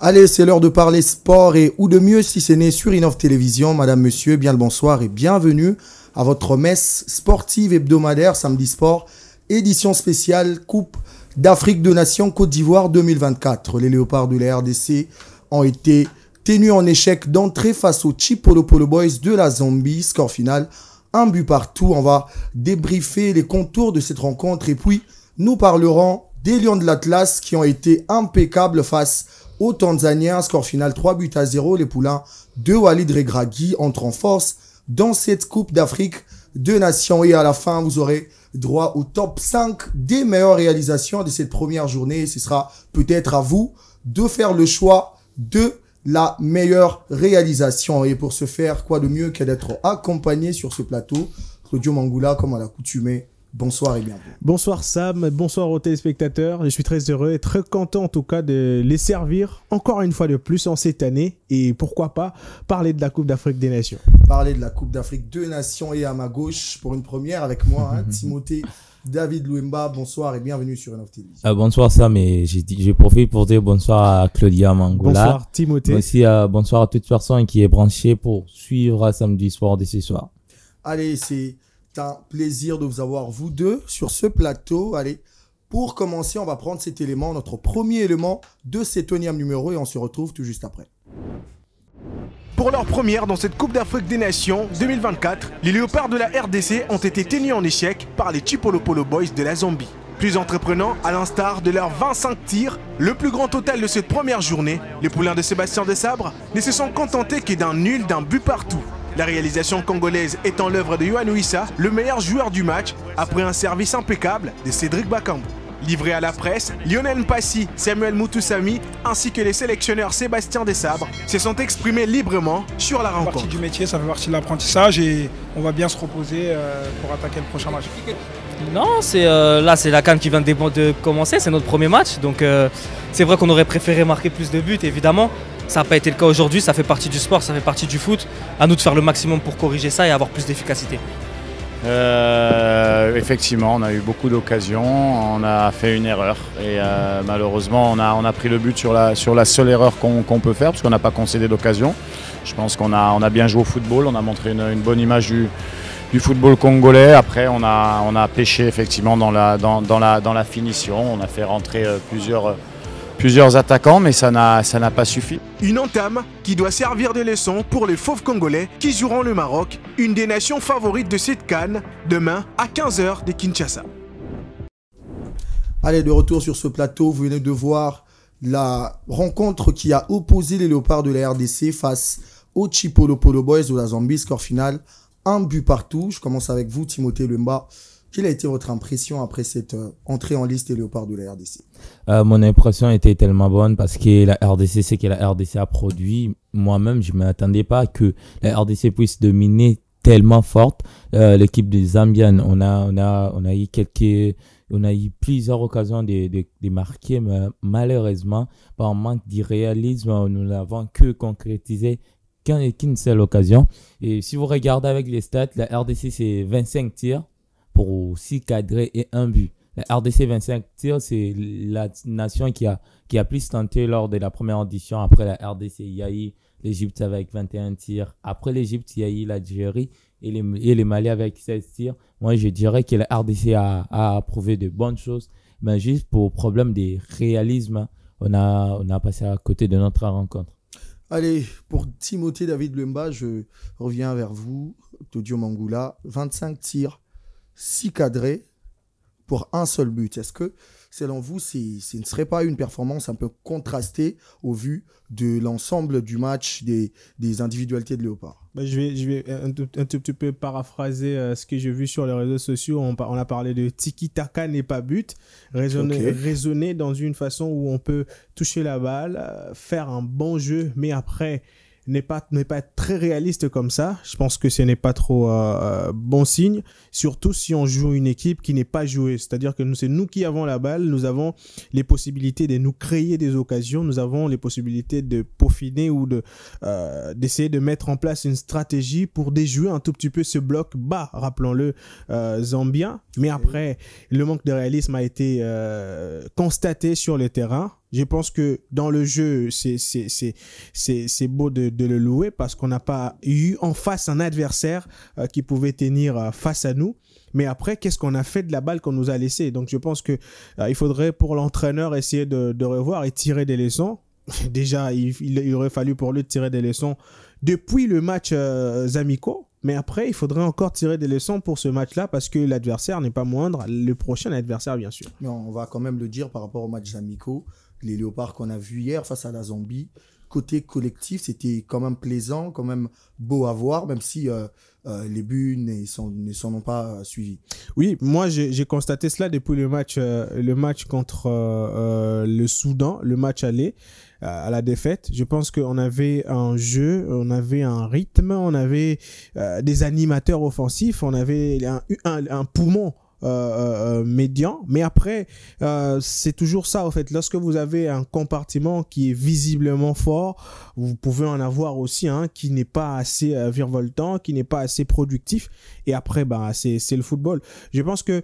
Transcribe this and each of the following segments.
Allez, c'est l'heure de parler sport et ou de mieux si c'est né sur Innov Télévision. Madame, monsieur, bien le bonsoir et bienvenue à votre messe sportive hebdomadaire Samedi Sport, édition spéciale Coupe d'Afrique de Nations Côte d'Ivoire 2024. Les Léopards de la RDC ont été tenus en échec d'entrée face aux Chipolo Polo Boys de la Zambie. Score final, un but partout. On va débriefer les contours de cette rencontre et puis nous parlerons des Lions de l'Atlas qui ont été impeccables face aux Tanzaniens. Score final 3-0. Les poulains de Walid Regragui entrent en force dans cette Coupe d'Afrique de Nations. Et à la fin, vous aurez droit au top 5 des meilleures réalisations de cette première journée. Ce sera peut-être à vous de faire le choix de la meilleure réalisation. Et pour ce faire, quoi de mieux que d'être accompagné sur ce plateau, Claudio Mangula, comme à l'accoutumée. Bonsoir et bienvenue. Bonsoir Sam, bonsoir aux téléspectateurs. Je suis très heureux et très content en tout cas de les servir encore une fois de plus en cette année. Et pourquoi pas parler de la Coupe d'Afrique des Nations. Parler de la Coupe d'Afrique des Nations et à ma gauche pour une première avec moi, Timothée David Louemba. Bonsoir et bienvenue sur Innov Télévision. Bonsoir Sam et j'ai profité pour dire bonsoir à Claudia Mangula. Bonsoir Timothée. Aussi bonsoir à toute personne qui est branchée pour suivre Samedi Sport de ce soir. Allez, c'est un plaisir de vous avoir vous deux sur ce plateau. Allez, pour commencer, on va prendre cet élément, notre premier élément de cet énième numéro et on se retrouve tout juste après. Pour leur première dans cette Coupe d'Afrique des Nations 2024, les Léopards de la RDC ont été tenus en échec par les Chipolo Polo Boys de la Zambie. Plus entreprenants, à l'instar de leurs 25 tirs, le plus grand total de cette première journée, les poulains de Sébastien Desabre ne se sont contentés que d'un nul d'un but partout. La réalisation congolaise étant l'œuvre de Yohan Wissa, le meilleur joueur du match, après un service impeccable de Cédric Bakambu. Livré à la presse, Lionel Mpassi, Samuel Moutoussamy ainsi que les sélectionneurs Sébastien Desabre se sont exprimés librement sur la rencontre. Ça fait partie du métier, ça fait partie de l'apprentissage et on va bien se reposer pour attaquer le prochain match. Non, c'est la CAN qui vient de commencer, c'est notre premier match. Donc c'est vrai qu'on aurait préféré marquer plus de buts, évidemment. Ça n'a pas été le cas aujourd'hui, ça fait partie du sport, ça fait partie du foot. À nous de faire le maximum pour corriger ça et avoir plus d'efficacité. Effectivement, on a eu beaucoup d'occasions, on a fait une erreur et malheureusement on a pris le but sur la seule erreur qu'on peut faire parce qu'on n'a pas concédé d'occasion. Je pense qu'on a bien joué au football, on a montré une bonne image du football congolais. Après on a pêché effectivement dans la finition, on a fait rentrer plusieurs attaquants, mais ça n'a pas suffi. Une entame qui doit servir de leçon pour les fauves congolais qui joueront le Maroc, une des nations favorites de cette CAN, demain à 15 h de Kinshasa. Allez, de retour sur ce plateau, vous venez de voir la rencontre qui a opposé les Léopards de la RDC face aux Chipolo Polo Boys de la Zambie. Score final, un but partout. Je commence avec vous, Timothée Louemba. Quelle a été votre impression après cette entrée en liste des Léopards de la RDC? Mon impression était tellement bonne parce que la RDC, c'est que la RDC a produit. Moi-même, je ne m'attendais pas que la RDC puisse dominer tellement forte. L'équipe des Zambiens, on a eu plusieurs occasions de marquer, mais malheureusement, par manque de réalisme, nous n'avons que concrétisé qu'une seule occasion. Et si vous regardez avec les stats, la RDC, c'est 25 tirs pour 6 cadrés et 1 but. La RDC 25 tirs, c'est la nation qui a plus tenté lors de la première édition. Après la RDC, il y a eu l'Égypte avec 21 tirs. Après l'Égypte, il y a eu l'Algérie et les Mali avec 16 tirs. Moi, je dirais que la RDC a prouvé de bonnes choses. Mais juste pour problème de réalisme, on a passé à côté de notre rencontre. Allez, pour Timothée David Louemba, je reviens vers vous, Claudio Mangula. 25 tirs, 6 cadrés pour un seul but. Est-ce que, selon vous, ce ne serait pas une performance un peu contrastée au vu de l'ensemble du match des individualités de Léopard? Je vais un tout petit peu paraphraser ce que j'ai vu sur les réseaux sociaux. On a parlé de tiki-taka n'est pas but. Raisonner dans une façon où on peut toucher la balle, faire un bon jeu, mais après n'est pas être très réaliste comme ça. Je pense que ce n'est pas trop bon signe, surtout si on joue une équipe qui n'est pas jouée. C'est-à-dire que c'est nous qui avons la balle, nous avons les possibilités de nous créer des occasions, nous avons les possibilités de peaufiner ou d'essayer de mettre en place une stratégie pour déjouer un tout petit peu ce bloc bas, rappelons-le, zambien. Mais après, le manque de réalisme a été constaté sur le terrain. Je pense que dans le jeu, c'est beau de le louer parce qu'on n'a pas eu en face un adversaire qui pouvait tenir face à nous. Mais après, qu'est-ce qu'on a fait de la balle qu'on nous a laissée? Donc, je pense que il faudrait pour l'entraîneur essayer de revoir et tirer des leçons. Déjà, il aurait fallu pour lui tirer des leçons depuis le match amicaux. Mais après, il faudrait encore tirer des leçons pour ce match-là parce que l'adversaire n'est pas moindre. Le prochain adversaire, bien sûr. Mais on va quand même le dire par rapport au match amicaux. Les Léopards qu'on a vus hier face à la Zambie, côté collectif, c'était quand même plaisant, quand même beau à voir, même si les buts ne s'en ont pas suivis. Oui, moi j'ai constaté cela depuis le match contre le Soudan, le match aller à la défaite. Je pense qu'on avait un jeu, on avait un rythme, on avait des animateurs offensifs, on avait un poumon médian, mais après c'est toujours ça en fait. Lorsque vous avez un compartiment qui est visiblement fort, vous pouvez en avoir aussi un qui n'est pas assez virevoltant, qui n'est pas assez productif, et après c'est le football. Je pense que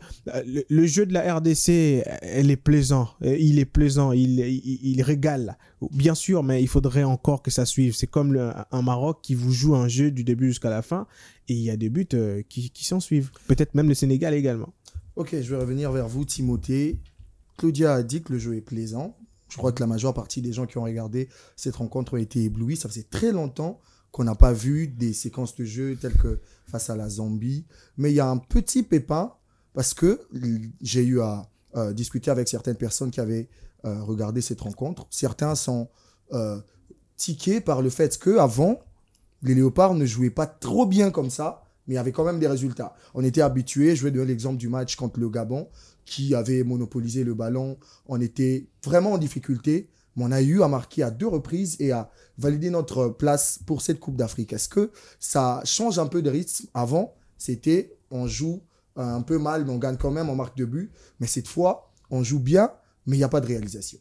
le jeu de la RDC il est plaisant, il régale bien sûr, mais il faudrait encore que ça suive. C'est comme un Maroc qui vous joue un jeu du début jusqu'à la fin, et il y a des buts qui s'en suivent, peut-être même le Sénégal également. Ok, je vais revenir vers vous, Timothée. Claudia a dit que le jeu est plaisant. Je crois que la majeure partie des gens qui ont regardé cette rencontre ont été éblouis. Ça faisait très longtemps qu'on n'a pas vu des séquences de jeu telles que face à la Zambie. Mais il y a un petit pépin parce que j'ai eu à discuter avec certaines personnes qui avaient regardé cette rencontre. Certains sont tiqués par le fait qu'avant, les Léopards ne jouaient pas trop bien comme ça, mais il y avait quand même des résultats. On était habitués, je vais donner l'exemple du match contre le Gabon, qui avait monopolisé le ballon. On était vraiment en difficulté, mais on a eu à marquer à 2 reprises et à valider notre place pour cette Coupe d'Afrique. Est-ce que ça change un peu de rythme? Avant, c'était on joue un peu mal, mais on gagne quand même, on marque 2 buts. Mais cette fois, on joue bien, mais il n'y a pas de réalisation.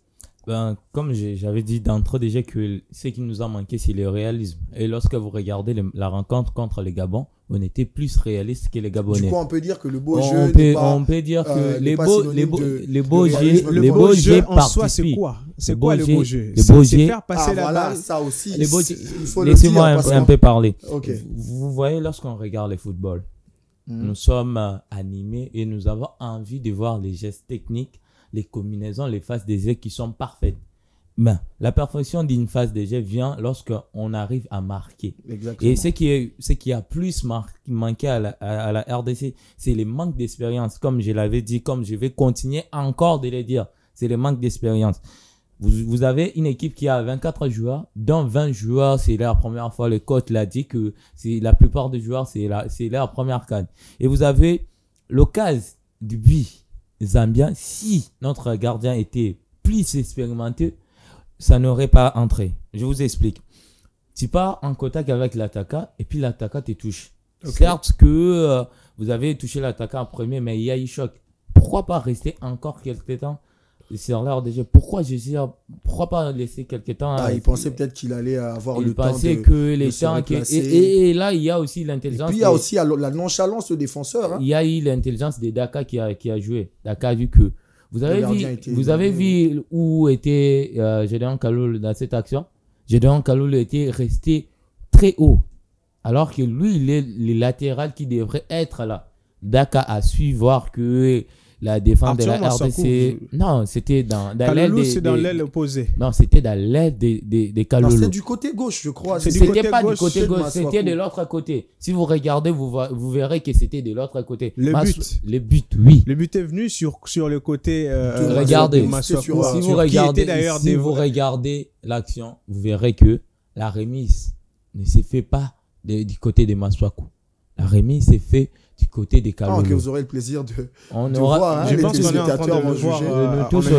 Comme j'avais dit d'entrée déjà que ce qui nous a manqué, c'est le réalisme. Et lorsque vous regardez la rencontre contre les Gabon, on était plus réaliste que les Gabonais. Du coup, on peut dire que le beau jeu n'est pas... On peut dire que les beaux jeux en soi, c'est quoi? C'est quoi le beau jeu? C'est faire passer la balle. Ça aussi, laissez-moi un peu parler. Okay. Vous voyez, lorsqu'on regarde le football, nous sommes animés et nous avons envie de voir les gestes techniques, les combinaisons, les phases des jeux qui sont parfaites. Mais la perfection d'une phase de jeu vient lorsqu'on arrive à marquer. Exactement. Et ce qui a plus manqué à la RDC, c'est le manque d'expérience. Comme je l'avais dit, comme je vais continuer encore de le dire, c'est le manque d'expérience. Vous avez une équipe qui a 24 joueurs, dont 20 joueurs, c'est la première fois, le coach l'a dit que la plupart des joueurs, c'est leur première CAN. Et vous avez l'occasion du but zambien. Si notre gardien était plus expérimenté, ça n'aurait pas entré. Je vous explique. Tu pars en contact avec l'attaquant et puis l'attaquant te touche. Okay. Certes que vous avez touché l'attaquant en premier, mais il y a eu choc. Pourquoi pas rester encore quelques temps sur l'heure de jeu? Pourquoi pas laisser quelques temps? Il pensait peut-être qu'il allait avoir le temps de... Il pensait que les temps... Et là, il y a aussi l'intelligence... Et puis, il y a aussi la nonchalance de défenseur. Hein. Il y a eu l'intelligence de Daka qui a joué. Daka a vu que... Vous avez vu où était Gédéon Kaloul dans cette action? Gédéon Kaloul était resté très haut. Alors que lui, il est le latéral qui devrait être là. Daka a su voir que la défense de la RDC... Non, c'était dans l'aile des... c'est dans l'aile opposée. Non, c'était dans l'aile des Kaloulou. C'était du côté gauche, je crois. C'était pas du côté gauche, c'était de l'autre côté. Si vous regardez, vous verrez que c'était de l'autre côté. Le but, oui. Le but est venu sur le côté... regardez, si vous regardez l'action, vous verrez que la remise ne s'est fait pas du côté de Masuaku. La remise s'est fait du côté des Kaloulou. Que vous aurez le plaisir de voir. Je pense qu'on est en train de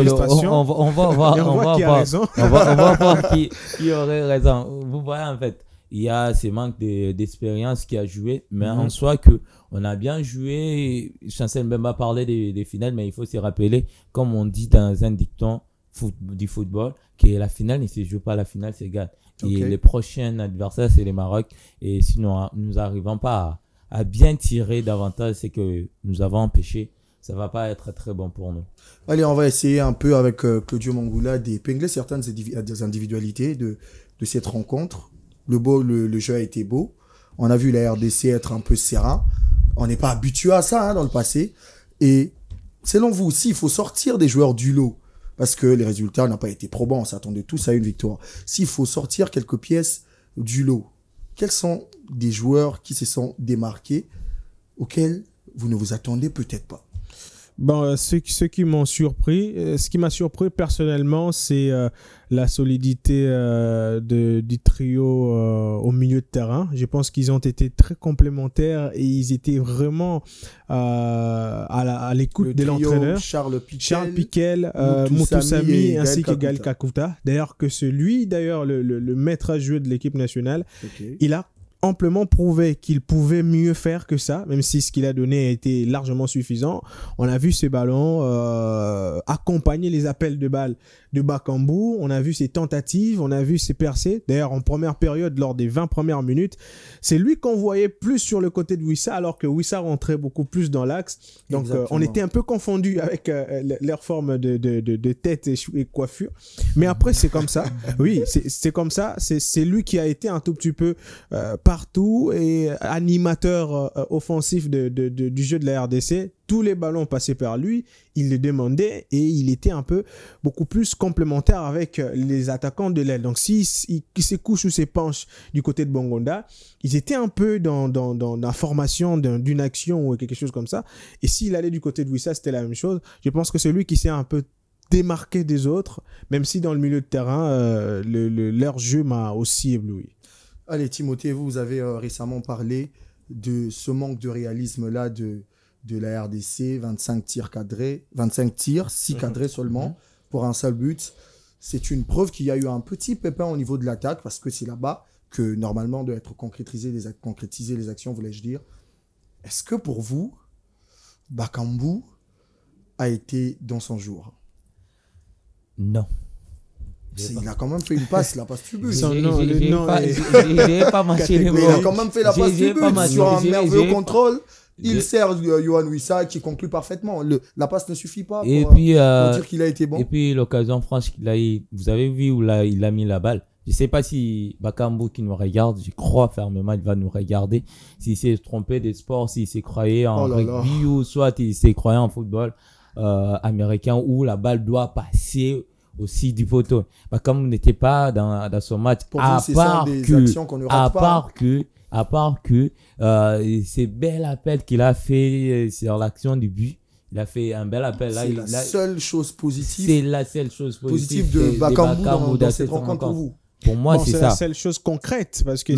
le voir on va voir qui aurait raison. Vous voyez, en fait, il y a ce manque d'expérience qui a joué, mais en soi que on a bien joué. Chancel Mbemba parlait des finales, mais il faut se rappeler, comme on dit dans un dicton du football, que la finale ne se joue pas, la finale se gagne. Et les prochains adversaires, c'est le Maroc. Et sinon, nous n'arrivons pas à bien tirer davantage ce que nous avons empêché, ça va pas être très bon pour nous. Allez, on va essayer un peu avec Claudio Mangula d'épingler certaines des individualités de cette rencontre. Le jeu a été beau. On a vu la RDC être un peu serein. On n'est pas habitué à ça dans le passé. Et selon vous aussi, il faut sortir des joueurs du lot parce que les résultats n'ont pas été probants. On s'attendait tous à une victoire. S'il faut sortir quelques pièces du lot, quels sont des joueurs qui se sont démarqués auxquels vous ne vous attendez peut-être pas? Bon, ce qui m'ont surpris, ce qui m'a surpris personnellement, c'est la solidité du trio au milieu de terrain. Je pense qu'ils ont été très complémentaires et ils étaient vraiment à l'écoute de l'entraîneur. Charles Piquel, Moutoussamy ainsi que Gaël Kakuta. D'ailleurs, le maître à jouer de l'équipe nationale, il a amplement prouvé qu'il pouvait mieux faire que ça, même si ce qu'il a donné a été largement suffisant. On a vu ces ballons accompagner les appels de balles de Bakambu, on a vu ses tentatives, on a vu ses percées. D'ailleurs, en première période, lors des 20 premières minutes, c'est lui qu'on voyait plus sur le côté de Wissa, alors que Wissa rentrait beaucoup plus dans l'axe. Donc, on était un peu confondus avec leur forme de tête et coiffure. Mais après, c'est comme ça. Oui, c'est comme ça. C'est lui qui a été un tout petit peu partout et animateur offensif du jeu de la RDC. Tous les ballons passaient par lui, il les demandait et il était un peu beaucoup plus complémentaire avec les attaquants de l'aile. Donc s'il se couche ou se penche du côté de Bongonda, ils étaient un peu dans la formation d'une action ou quelque chose comme ça. Et s'il allait du côté de Wissa, c'était la même chose. Je pense que c'est lui qui s'est un peu démarqué des autres, même si dans le milieu de terrain, leur jeu m'a aussi ébloui. Allez, Timothée, vous avez récemment parlé de ce manque de réalisme-là de la RDC, 25 tirs cadrés, 25 tirs, 6 cadrés seulement, pour un seul but. C'est une preuve qu'il y a eu un petit pépin au niveau de l'attaque, parce que c'est là-bas que normalement doivent être concrétisées les actions, voulais-je dire. Est-ce que pour vous, Bakambu a été dans son jour? Non. Il a quand même fait une passe, la passe du but. J'ai pas marché les mots. Il a quand même fait la passe du but sur un merveilleux contrôle. Il sert Yohan Wissa qui conclut parfaitement. La passe ne suffit pas pour dire qu'il a été bon. Et puis l'occasion franche qu'il a eu, vous avez vu où il a mis la balle. Je ne sais pas si Bakambu qui nous regarde, je crois fermement il va nous regarder. S'il s'est trompé des sports, s'il s'est croyé en rugby ou soit il s'est croyé en football américain où la balle doit passer aussi du poteau. Bakambu n'était pas dans son match. Pour vous, c'est ça des actions qu'on ne rate pas. À part que c'est bel appel qu'il a fait sur l'action du but. Il a fait un bel appel. C'est la seule chose positive. C'est la seule chose positive de Bakambu dans cette rencontre pour vous. Pour moi, c'est ça. C'est la seule chose concrète. Parce que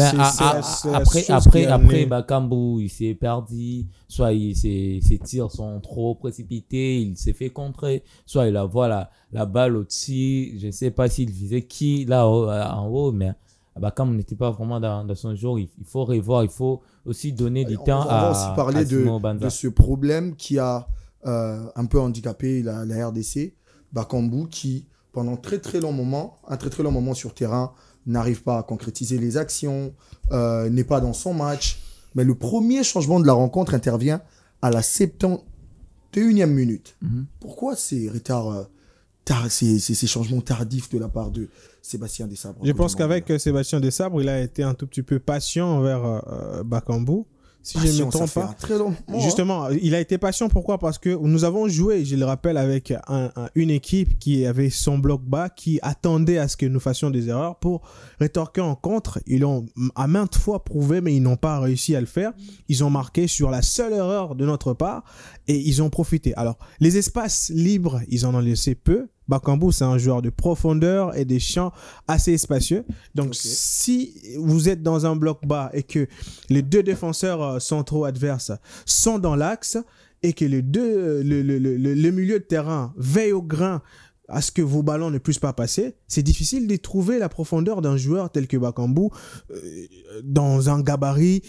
après Bakambu, il s'est perdu. Soit ses tirs sont trop précipités. Il s'est fait contrer. Soit il a la balle au-dessus. Je ne sais pas s'il visait qui là en haut. Mais Bakambu n'était pas vraiment dans son jour. Il faut revoir. Il faut aussi donner du temps à. On va aussi parler de ce problème qui a un peu handicapé la RDC. Bakambu qui, pendant un très très long moment sur terrain, n'arrive pas à concrétiser les actions, n'est pas dans son match. Mais le premier changement de la rencontre intervient à la 71e minute. Pourquoi ces retards, ces changements tardifs de la part de Sébastien Desabre? Je pense qu'avec Sébastien Desabre, il a été un tout petit peu patient envers Bakambu. Si je ne me trompe pas. Justement, il a été patient. Pourquoi? Parce que nous avons joué, je le rappelle, avec une équipe qui avait son bloc bas, qui attendait à ce que nous fassions des erreurs pour rétorquer en contre. Ils l'ont à maintes fois prouvé, mais ils n'ont pas réussi à le faire. Ils ont marqué sur la seule erreur de notre part et ils ont profité. Alors, les espaces libres, ils en ont laissé peu. Bakambu, c'est un joueur de profondeur et des champs assez spacieux. Donc, si vous êtes dans un bloc bas et que les deux défenseurs centraux adverses sont dans l'axe et que le milieu de terrain veille au grain à ce que vos ballons ne puissent pas passer, c'est difficile de trouver la profondeur d'un joueur tel que Bakambu dans un gabarit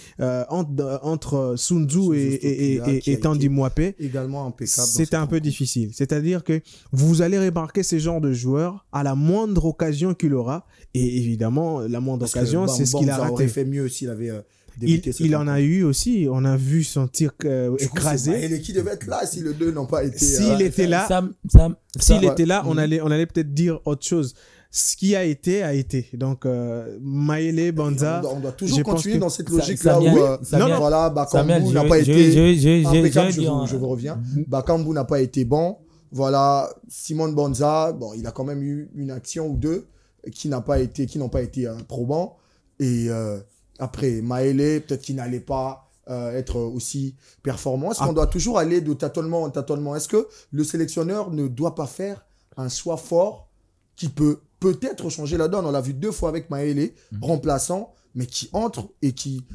entre Sunzu et Tandy Mwape. Également impeccable. C'est un peu difficile. C'est-à-dire que vous allez remarquer ce genre de joueur à la moindre occasion qu'il aura. Et évidemment, la moindre occasion, c'est ce qu'il a raté. aurait fait mieux s'il avait Il en a eu aussi. On a vu son tir écrasé. Et qui devait être là si le 2 n'ont pas été... S'il était là, on allait peut-être dire autre chose. Ce qui a été, a été. Donc, Maëlé, Banza... On doit toujours continuer dans cette logique-là où... voilà, Bakambu n'a pas été impeccable, je vous reviens. Bakambu n'a pas été bon. Voilà, Simon Banza, bon, il a quand même eu une action ou deux qui n'ont pas été probants. Et après, Maëlé, peut-être qu'il n'allait pas être aussi performant. Est-ce qu'on doit toujours aller de tâtonnement en tâtonnement? Est-ce que le sélectionneur ne doit pas faire un choix fort qui peut peut-être changer la donne? On l'a vu 2 fois avec Maëlé, remplaçant, mais qui entre et qui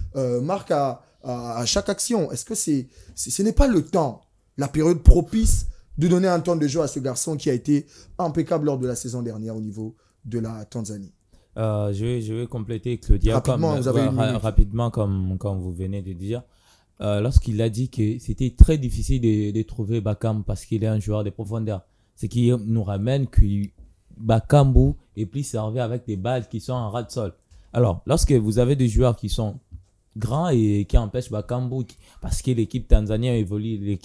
marque à chaque action. Est-ce que ce n'est pas le temps, la période propice de donner un temps de jeu à ce garçon qui a été impeccable lors de la saison dernière au niveau de la Tanzanie? Je vais compléter Claudia rapidement comme vous venez de dire. Lorsqu'il a dit que c'était très difficile de trouver Bakambu parce qu'il est un joueur de profondeur. Ce qui nous ramène que Bakambu est plus servi avec des balles qui sont en ras de sol. Alors, lorsque vous avez des joueurs qui sont grands et qui empêchent Bakambu, parce que l'équipe tanzanienne évolue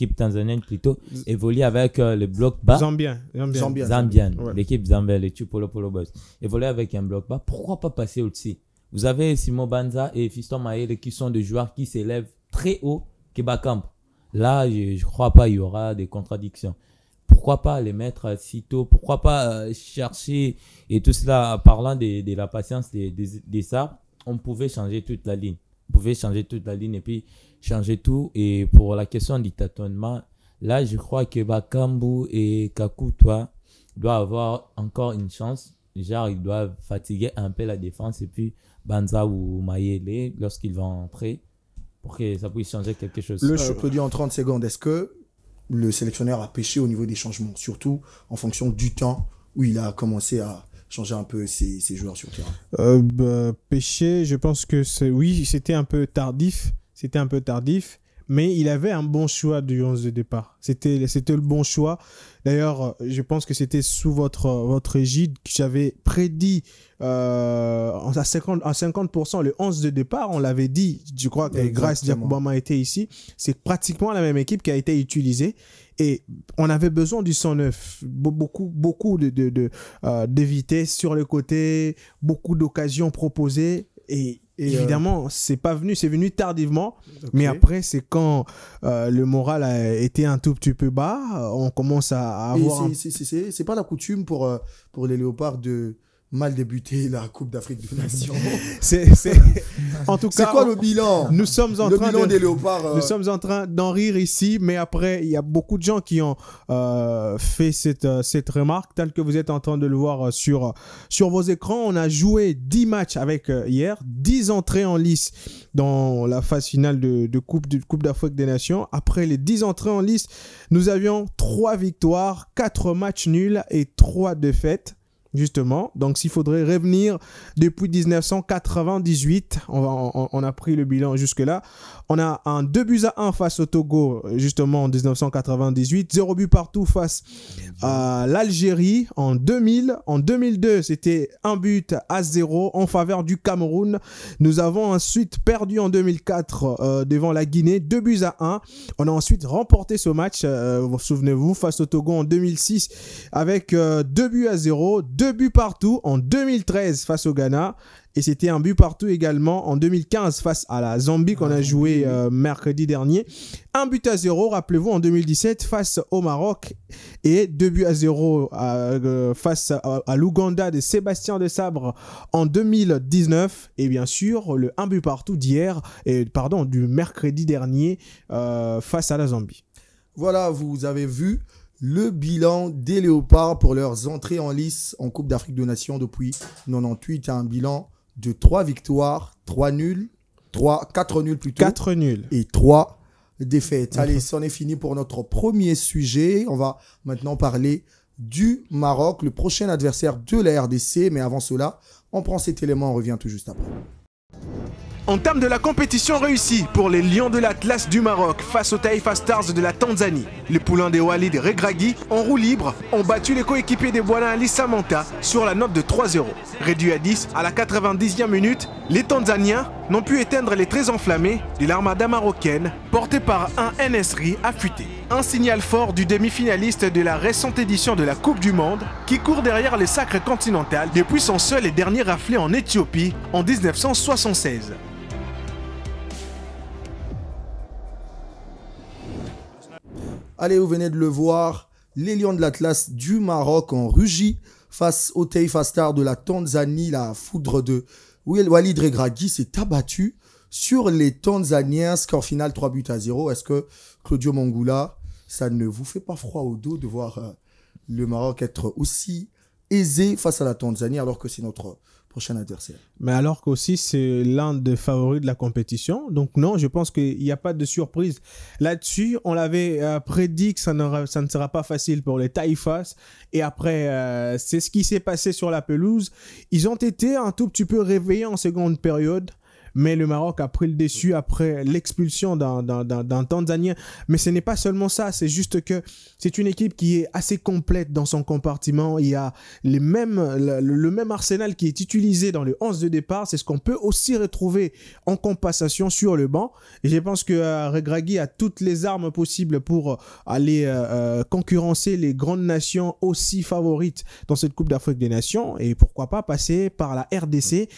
avec le bloc bas. Zambien. Ouais. L'équipe Zambien, les Tupolo Polo Boys, évolue avec un bloc bas. Pourquoi pas passer au-dessus? Vous avez Simon Banza et Fiston Maëlé qui sont des joueurs qui s'élèvent très haut que Bakambu. Là, je ne crois pas il y aura des contradictions. Pourquoi pas les mettre si tôt? Pourquoi pas chercher et tout cela, parlant de la patience des Sards, on pouvait changer toute la ligne. On pouvait changer toute la ligne et puis changer tout. Et pour la question du tâtonnement, là, je crois que Bakambu et Kaku, doivent avoir encore une chance. Genre, ils doivent fatiguer un peu la défense et puis Banza ou Maëlé lorsqu'ils vont entrer pour que ça puisse changer quelque chose. Je peux dire en 30 secondes, est-ce que le sélectionneur a pêché au niveau des changements, surtout en fonction du temps où il a commencé à changer un peu ses joueurs sur le terrain? Pêché, je pense que oui, c'était un peu tardif. Mais il avait un bon choix du 11 de départ. C'était le bon choix. D'ailleurs, je pense que c'était sous votre égide que j'avais prédit à 50% le 11 de départ. On l'avait dit, je crois que Grace Diakobama était ici. C'est pratiquement la même équipe qui a été utilisée. Et on avait besoin du 109. Beaucoup de vitesse sur le côté, beaucoup d'occasions proposées. Et évidemment, c'est venu tardivement. Okay. Mais après, c'est quand le moral a été un tout petit peu bas, on commence à avoir... C'est pas la coutume pour les Léopards de mal débuter la Coupe d'Afrique des Nations. En tout cas, c'est quoi le bilan? Nous sommes en train des Léopards. Nous sommes en train d'en rire ici, mais après, il y a beaucoup de gens qui ont fait cette remarque, telle que vous êtes en train de le voir sur vos écrans. On a joué 10 matchs avec hier, 10 entrées en lice dans la phase finale de Coupe d'Afrique des Nations. Après les 10 entrées en lice, nous avions 3 victoires, 4 matchs nuls et 3 défaites. Justement, donc s'il faudrait revenir depuis 1998, on a pris le bilan jusque-là. On a un 2-1 face au Togo, justement en 1998, 0 but partout face à l'Algérie en 2000. En 2002, c'était 1-0 en faveur du Cameroun. Nous avons ensuite perdu en 2004 devant la Guinée, 2-1. On a ensuite remporté ce match, vous souvenez-vous, face au Togo en 2006 avec 2-0, 2 buts partout en 2013 face au Ghana. Et c'était un but partout également en 2015 face à la Zambie qu'on a joué mercredi dernier. 1-0, rappelez-vous, en 2017 face au Maroc. Et 2-0 face à l'Ouganda de Sébastien Desabre en 2019. Et bien sûr, le 1 but partout du mercredi dernier face à la Zambie. Voilà, vous avez vu le bilan des Léopards pour leurs entrées en lice en Coupe d'Afrique des Nations depuis 1998. Un bilan de 3 victoires, 4 nuls plutôt. 4 nuls. Et 3 défaites. Allez, c'en est fini pour notre premier sujet. On va maintenant parler du Maroc, le prochain adversaire de la RDC. Mais avant cela, on prend cet élément, on revient tout juste après. En termes de la compétition réussie pour les Lions de l'Atlas du Maroc face aux Taifa Stars de la Tanzanie, les poulains des Walid Regragui en roue libre ont battu les coéquipiers des Bwana Ali Samanta sur la note de 3-0. Réduit à 10 à la 90e minute, les Tanzaniens n'ont pu éteindre les traits enflammés de l'armada marocaine portée par un NSRI affûté. Un signal fort du demi-finaliste de la récente édition de la Coupe du Monde qui court derrière le sacre continental depuis son seul et dernier raflé en Éthiopie en 1976. Allez, vous venez de le voir, les Lions de l'Atlas du Maroc ont rugi face au Taifa Stars de la Tanzanie. La foudre de Walid Regragui s'est abattue sur les Tanzaniens. Score final 3-0. Est-ce que Claudio Mongula, ça ne vous fait pas froid au dos de voir le Maroc être aussi aisé face à la Tanzanie alors que c'est notre prochain adversaire? Mais alors qu'aussi c'est l'un des favoris de la compétition. Donc non, je pense qu'il n'y a pas de surprise là-dessus. On l'avait prédit que ça ne sera pas facile pour les Taifas. Et après, c'est ce qui s'est passé sur la pelouse. Ils ont été un tout petit peu réveillés en seconde période. Mais le Maroc a pris le dessus après l'expulsion d'un Tanzanien. Mais ce n'est pas seulement ça, c'est juste que c'est une équipe qui est assez complète dans son compartiment. Il y a le même arsenal qui est utilisé dans le 11 de départ. C'est ce qu'on peut aussi retrouver en compensation sur le banc. Et je pense que Regragui a toutes les armes possibles pour aller concurrencer les grandes nations aussi favorites dans cette Coupe d'Afrique des Nations. Et pourquoi pas passer par la RDC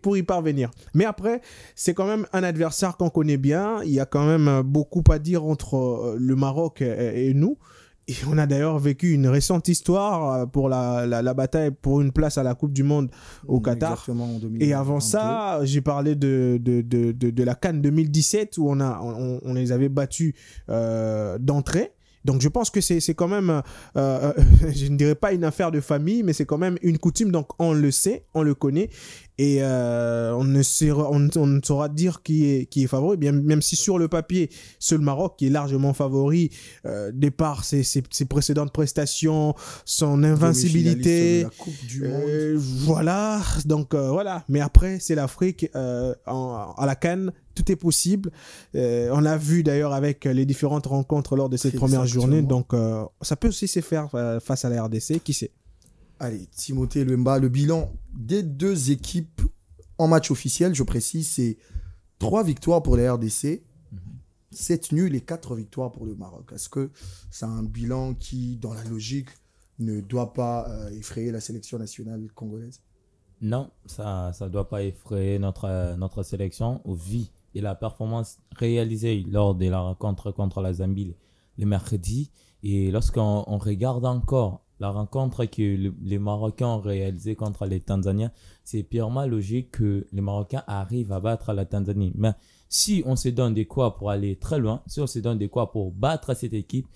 pour y parvenir. Mais après, c'est quand même un adversaire qu'on connaît bien. Il y a quand même beaucoup à dire entre le Maroc et nous. Et on a d'ailleurs vécu une récente histoire pour la bataille pour une place à la Coupe du Monde au Qatar. Exactement, en 2022. Et avant ça, j'ai parlé de la CAN 2017 où on les avait battus d'entrée. Donc, je pense que c'est quand même, je ne dirais pas une affaire de famille, mais c'est quand même une coutume. Donc, on le sait, on le connaît. Et on ne saura dire qui est favori, bien, même si sur le papier, c'est le Maroc qui est largement favori, de par ses précédentes prestations, son invincibilité. De la Coupe du Monde. Voilà, donc voilà. Mais après, c'est l'Afrique à la CAN. Tout est possible. On l'a vu d'ailleurs avec les différentes rencontres lors de cette première journée. Donc, ça peut aussi se faire face à la RDC. Qui sait? Allez, Timothée Luemba, le bilan des deux équipes en match officiel, je précise, c'est 3 victoires pour la RDC, 7 nuls et 4 victoires pour le Maroc. Est-ce que c'est un bilan qui, dans la logique, ne doit pas effrayer la sélection nationale congolaise? Non, ça ne doit pas effrayer notre sélection au vu de la performance réalisée lors de la rencontre contre la Zambie le mercredi. Et lorsqu'on regarde encore la rencontre que les Marocains ont réalisée contre les Tanzaniens, c'est purement logique que les Marocains arrivent à battre la Tanzanie. Mais si on se donne des quoi pour aller très loin, si on se donne des quoi pour battre cette équipe,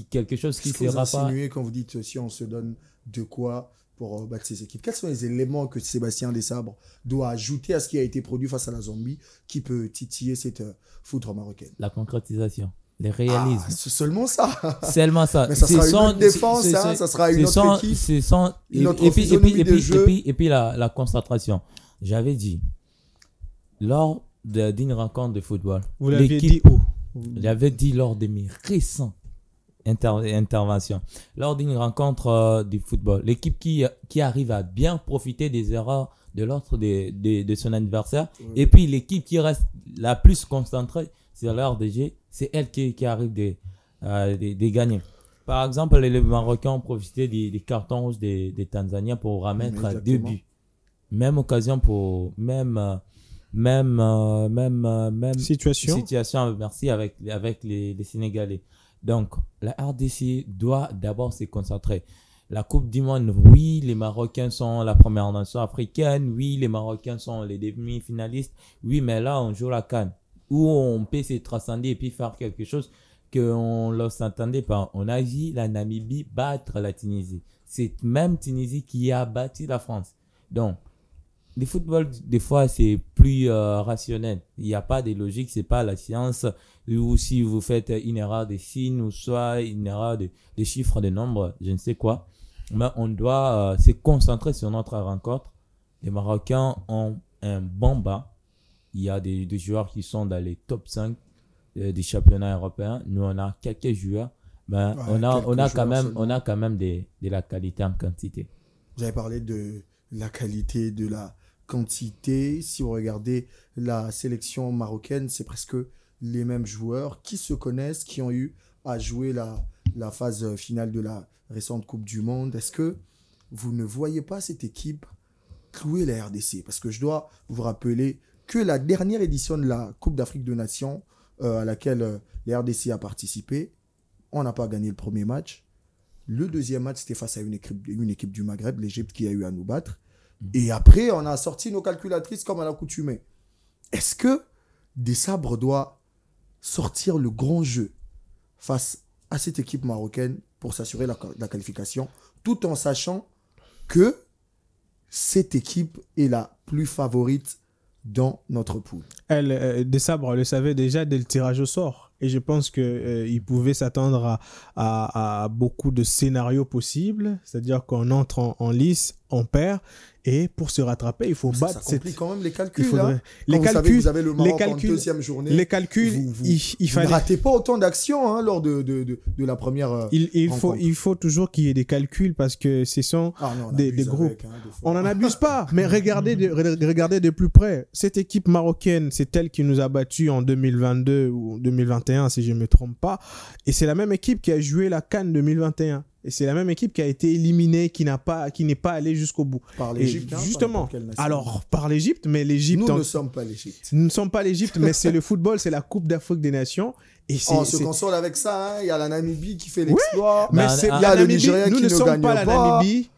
quelque chose qui sera pas... insinuez quand vous dites si on se donne de quoi pour battre ces équipes? Quels sont les éléments que Sébastien Desabre doit ajouter à ce qui a été produit face à la Zambie qui peut titiller cette foudre marocaine? La concrétisation. Les réalismes. Ah, c'est seulement ça. Seulement ça. Mais ça sera une autre défense, ça sera une autre équipe. Et puis la concentration. J'avais dit, lors d'une rencontre de football, vous l'aviez dit où? J'avais dit lors de mes récents interventions, lors d'une rencontre du football, l'équipe qui arrive à bien profiter des erreurs de l'autre de son adversaire, et puis l'équipe qui reste la plus concentrée sur l'heure de jeu, c'est elle qui arrive de gagner. Par exemple, les Marocains ont profité des cartons rouges des Tanzaniens pour remettre 2 buts. Même occasion pour même situation, merci, avec les Sénégalais. Donc, la RDC doit d'abord se concentrer. La Coupe du Monde, oui, les Marocains sont la première nation africaine. Oui, les Marocains sont les demi-finalistes. Oui, mais là, on joue la CAN, où on peut se transcender et puis faire quelque chose qu'on ne s'attendait pas. On a vu la Namibie battre la Tunisie. C'est même Tunisie qui a battu la France. Donc, le football, des fois, c'est plus rationnel. Il n'y a pas de logique, ce n'est pas la science. Ou si vous faites une erreur de signes ou soit une erreur de chiffres, de nombres, je ne sais quoi. Mais on doit se concentrer sur notre rencontre. Les Marocains ont un bon banc. Il y a des joueurs qui sont dans les top 5 des championnats européens. Nous, on a quelques joueurs. Ben, on a quand même de la qualité en quantité. Vous avez parlé de la qualité, de la quantité. Si vous regardez la sélection marocaine, c'est presque les mêmes joueurs qui se connaissent, qui ont eu à jouer la phase finale de la récente Coupe du Monde. Est-ce que vous ne voyez pas cette équipe clouer la RDC? Parce que je dois vous rappeler que la dernière édition de la Coupe d'Afrique des Nations, à laquelle la RDC a participé, on n'a pas gagné le premier match. Le deuxième match, c'était face à une équipe du Maghreb, l'Égypte, qui a eu à nous battre. Et après, on a sorti nos calculatrices comme à l'accoutumée. Est-ce que Des Sabres doit sortir le grand jeu face à cette équipe marocaine pour s'assurer la qualification, tout en sachant que cette équipe est la plus favorite dans notre poule? Des Sabres le savait déjà dès le tirage au sort. Et je pense qu'il pouvait s'attendre à beaucoup de scénarios possibles. C'est-à-dire qu'on entre en lice, on perd. Et pour se rattraper, il faut battre. Ça complique quand même les calculs. Vous avez le Maroc en deuxième journée. Les calculs, il fallait... ne ratez pas autant d'actions lors de la première il faut toujours qu'il y ait des calculs parce que ce sont des groupes. On n'en abuse pas, mais regardez de plus près. Cette équipe marocaine, c'est elle qui nous a battus en 2022 ou 2021, si je ne me trompe pas. Et c'est la même équipe qui a joué la CAN 2021. Et c'est la même équipe qui a été éliminée, qui n'est pas allée jusqu'au bout. Par l'Égypte, justement. Alors, par l'Égypte, mais l'Égypte... Nous ne sommes pas l'Égypte. Nous ne sommes pas l'Égypte, mais c'est le football, c'est la Coupe d'Afrique des Nations. Et on se console avec ça. Il y a la Namibie qui fait l'exploit. Oui, mais il y a le Nigeria qui ne gagne pas. Nous ne sommes pas la Namibie.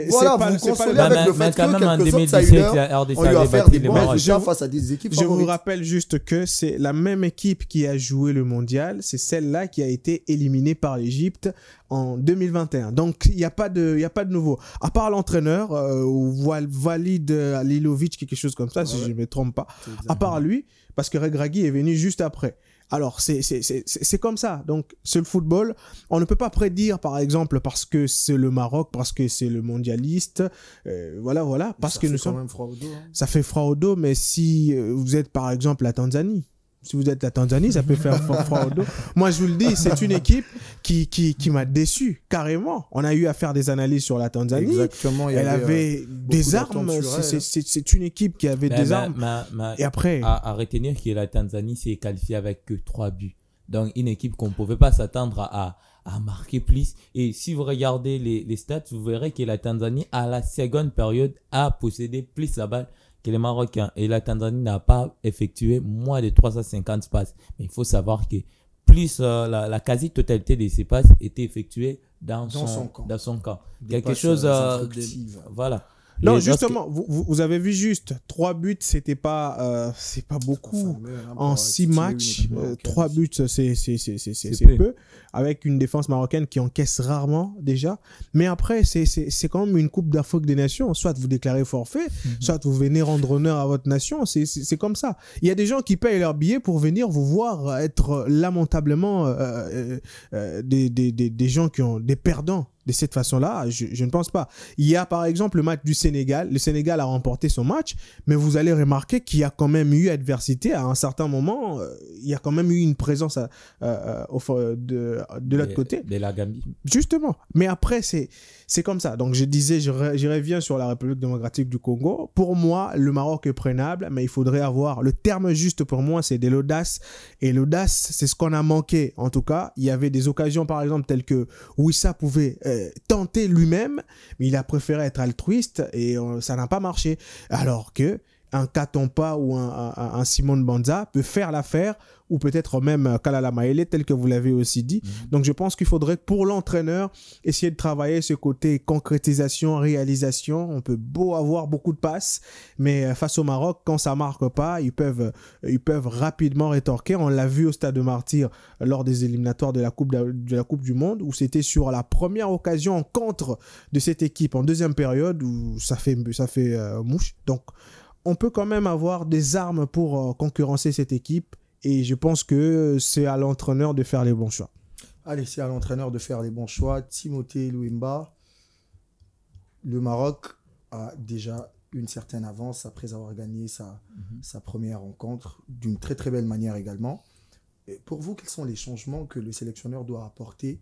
Voilà, vous consolez avec le fait que quelque sorte, ça a une heure, on lui a fait des bons résultats face à des équipes favorites. Je vous rappelle juste que c'est la même équipe qui a joué le mondial, c'est celle-là qui a été éliminée par l'Égypte en 2021. Donc, il n'y a pas de nouveau. À part l'entraîneur, Walid Alilovic, quelque chose comme ça, si je ne me trompe pas. À part lui, parce que Regragui est venu juste après. Alors, c'est comme ça. Donc, c'est le football. On ne peut pas prédire, par exemple, parce que c'est le Maroc, parce que c'est le mondialiste. Voilà. Parce que nous sommes... Ça fait quand même froid au dos. Ça fait froid au dos, mais si vous êtes, par exemple, la Tanzanie... Si vous êtes la Tanzanie, ça peut faire froid au dos. Moi, je vous le dis, c'est une équipe qui m'a déçu, carrément. On a eu à faire des analyses sur la Tanzanie. Exactement. Elle avait des armes. C'est une équipe qui avait des armes. Et après... À retenir que la Tanzanie s'est qualifiée avec que 3 buts. Donc, une équipe qu'on ne pouvait pas s'attendre à marquer plus. Et si vous regardez les stats, vous verrez que la Tanzanie, à la seconde période, a possédé plus la balle que les Marocains. Et la Tanzanie n'a pas effectué moins de 350 passes. Mais il faut savoir que plus la quasi-totalité de ces passes était effectuée dans son camp. Quelque chose voilà. Non, justement, vous avez vu juste 3 buts, c'est pas beaucoup. En 6 matchs, 3 buts, c'est peu. Avec une défense marocaine qui encaisse rarement déjà. Mais après, c'est quand même une Coupe d'Afrique des Nations. Soit vous déclarez forfait, soit vous venez rendre honneur à votre nation. C'est comme ça. Il y a des gens qui payent leur billet pour venir vous voir être lamentablement des gens qui ont des perdants. De cette façon-là, je ne pense pas. Il y a par exemple le match du Sénégal. Le Sénégal a remporté son match, mais vous allez remarquer qu'il y a quand même eu adversité. À un certain moment, il y a quand même eu une présence de l'autre côté. De la Gambie. Justement. Mais après, c'est comme ça. Donc je disais, je reviens sur la République démocratique du Congo. Pour moi, le Maroc est prenable, mais il faudrait avoir... Le terme juste pour moi, c'est de l'audace. Et l'audace, c'est ce qu'on a manqué. En tout cas, il y avait des occasions, par exemple, telles que Wissa pouvait... tenter lui-même, mais il a préféré être altruiste et ça n'a pas marché. Alors que un Katompa ou un Simone Banza peut faire l'affaire, ou peut-être même Kalala Maele, tel que vous l'avez aussi dit. Donc je pense qu'il faudrait pour l'entraîneur essayer de travailler ce côté concrétisation, réalisation. On peut beau avoir beaucoup de passes, mais face au Maroc, quand ça marque pas, ils peuvent rapidement rétorquer. On l'a vu au Stade de Martyrs lors des éliminatoires de la Coupe du Monde, où c'était sur la première occasion en contre de cette équipe en deuxième période où ça fait mouche. Donc on peut quand même avoir des armes pour concurrencer cette équipe. Et je pense que c'est à l'entraîneur de faire les bons choix. Allez, c'est à l'entraîneur de faire les bons choix. Timothée Louimba, le Maroc a déjà une certaine avance après avoir gagné sa première rencontre d'une très très belle manière également. Et pour vous, quels sont les changements que le sélectionneur doit apporter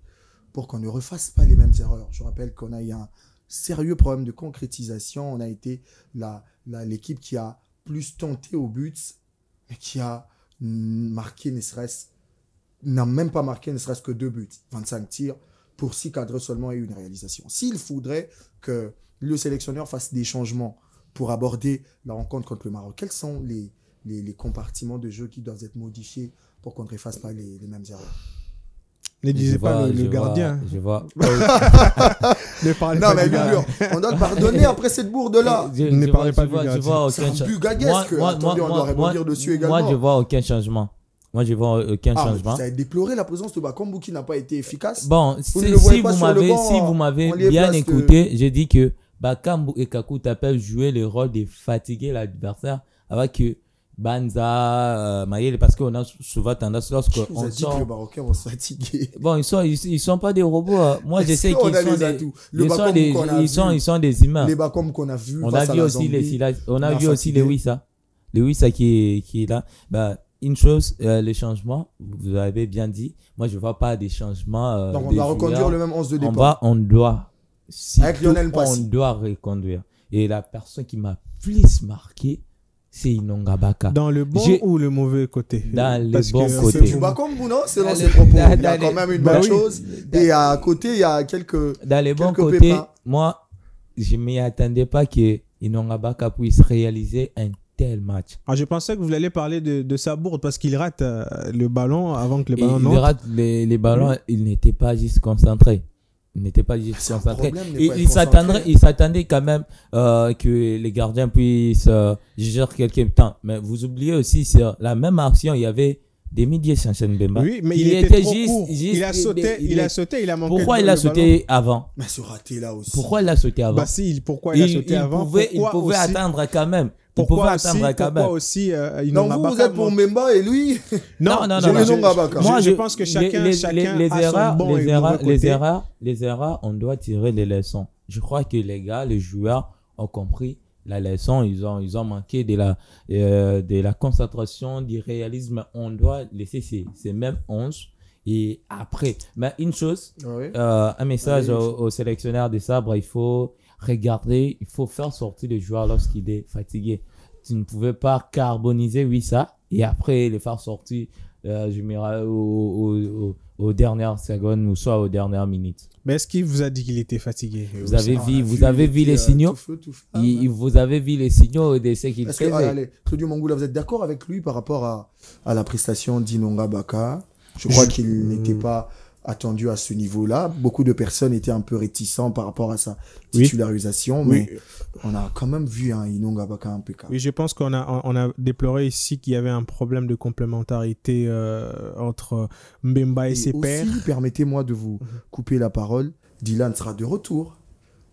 pour qu'on ne refasse pas les mêmes erreurs? Je rappelle qu'on a eu un sérieux problème de concrétisation. On a été l'équipe qui a plus tenté au but, mais qui a marqué n'a même pas marqué ne serait-ce que 2 buts, 25 tirs pour 6 cadres seulement et une réalisation. S'il faudrait que le sélectionneur fasse des changements pour aborder la rencontre contre le Maroc, quels sont les compartiments de jeu qui doivent être modifiés pour qu'on ne refasse pas les mêmes erreurs? Ne disez pas le gardien. Je vois. Ne parlez Non, pas mais du gardien. on doit le pardonner après cette bourde-là. Ne parlez pas du gardien. Je vois C'est aucun un but gaguesque. Attendez, on doit rebondir dessus également. Moi, je vois aucun changement. Vous avez déploré la présence de Bakambu qui n'a pas été efficace. Bon, Vous ne le voyez pas sur le banc, si vous m'avez on lui est bien place écouté, j'ai dit que Bakambu et Kakuta peuvent jouer le rôle de fatiguer l'adversaire avec que Banza, Mayele, parce qu'on a souvent tendance lorsqu'on vous a dit sort. que les Marocains vont se fatiguer. Bon, ils sont pas des robots. Moi, je sais On qu'ils a sont les des, atouts. Le Bakambu qu'on a vu, ils sont des humains. les Bakambu qu'on a vus On face a à vu la aussi Zambie, on a vu aussi fatigué. les Wissa qui est là. Bah, une chose, les changements, vous avez bien dit. Moi, je vois pas des changements. Donc on des doit reconduire joueurs. le même 11 de départ. On doit. Avec Lionel on Passy. doit reconduire. Et la personne qui m'a plus marqué, c'est Inonga Baka. Dans le bon ou le mauvais côté? Dans le Parce bon que côté. C'est du Bakambu, non? C'est dans Dans ses les- propos. dans- Il y a dans quand même une bah bonne oui. chose. Et à côté, il y a quelques Dans les bons quelques côtés, pépins. moi, je m'y attendais pas que Inonga Baka puisse réaliser un tel match. Je pensais que vous alliez parler de sa bourde parce qu'il rate le ballon avant que le Et ballon il n'entre. rate les ballons, il n'était pas juste concentré. Il n'était pas juste C'est un concentré. problème de Et pas être concentré. il s'attendait quand même que les gardiens puissent gérer quelques temps. Mais vous oubliez aussi, sur la même action, il y avait Didier Sanchez-Mbemba. Oui, mais il qui était trop juste- court. juste- Il a sauté, il a manqué. Pourquoi il le a ballon. sauté avant? Mais ce raté là aussi. Pourquoi il a sauté avant? Bah si, pourquoi il a sauté avant? Il Pourquoi pouvait aussi- attendre quand même. Pourquoi aussi Donc Inonga vous Baka êtes pour manque- Mbemba et lui. Non, je- non. je- Inonga Baka. Moi, je je- pense que chacun les a erreurs, son bon et mauvais côté. les erreurs, on doit tirer les leçons. Je crois que les gars, les joueurs ont compris la leçon. Ils ont manqué de la concentration, du réalisme. On doit laisser ces mêmes 11. Et après, mais une chose, Oui. un message Oui. au sélectionneur de Sabre, il faut regarder, il faut faire sortir le joueur lorsqu'il est fatigué. Tu ne pouvais pas carboniser, oui, ça, et après les faire sortir aux dernières secondes ou soit aux dernières minutes. Mais est-ce qu'il vous a dit qu'il était fatigué? Vous avez vu les signaux? Vous avez vu les signaux de ce qu'il Est-ce que, faisait. allez, Claudio Mangoula, vous êtes d'accord avec lui par rapport à la prestation d'Inonga Baka? Je crois qu'il n'était pas attendu à ce niveau-là. Beaucoup de personnes étaient un peu réticents par rapport à sa titularisation, mais on a quand même vu un Inonga Baka impeccable. Oui, je pense qu'on a déploré ici qu'il y avait un problème de complémentarité entre Mbemba et ses pairs. Aussi, permettez-moi de vous couper la parole. Dylan sera de retour.